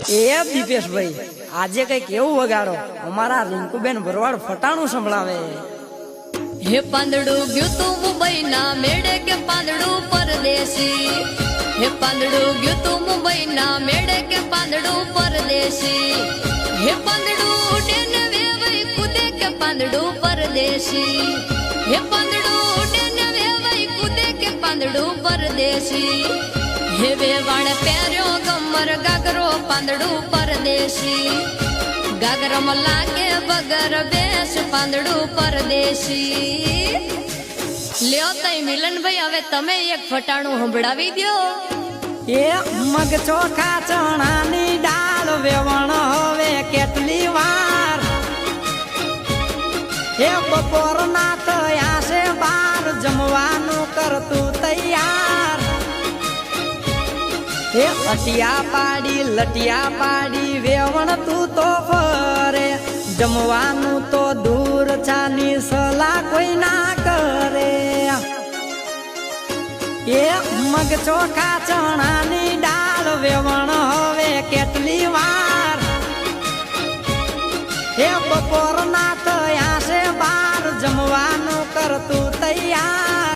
એ દીપેશભાઈ આજે કઈક એવું વગાડો અમારા રિંકુબેન ભરવાડ ફટાણું સંભળાવે. હે પાંદડું ગયું તું મુંબઈ ના મેળે કે પાંદડું પરદેશી. હે પાંદડું ગયું તું મુંબઈ ના મેળે કે પાંદડું પરદેશી. હે પાંદડું ઉડે ને વેવાઈ કૂદે કે પાંદડું પરદેશી. હે પાંદડું ઉડે ને વેવાઈ કૂદે કે પાંદડું પરદેશી. હે વેવાણ પહેર્યો ગમર ગાગરો પાંદડું પરદેશી. ગાગરમાં લાગે બગર બેસ પાંદડું પરદેશી. લ્યો તઈ મિલનભાઈ હવે તમે એક ફટાણું સંભળાવી દો. એ મગ ચોખા ચણાની દાળ વેવણ હવે કેટલી વાર. એ બપોરના થયા છે બાર જમવાનું કરતું તૈયાર. એ અટિયા પાડી લટિયા પાડી વેવણ તું તો ફરે. જમવાનું તો દૂર ચાની સલાહ કોઈ ના કરે. એ મગ ચોખા ચણાની દાળ વેવણ હવે કેટલી વાર. એ બપોરના થયા છે બાર જમવાનું કરતું તૈયાર.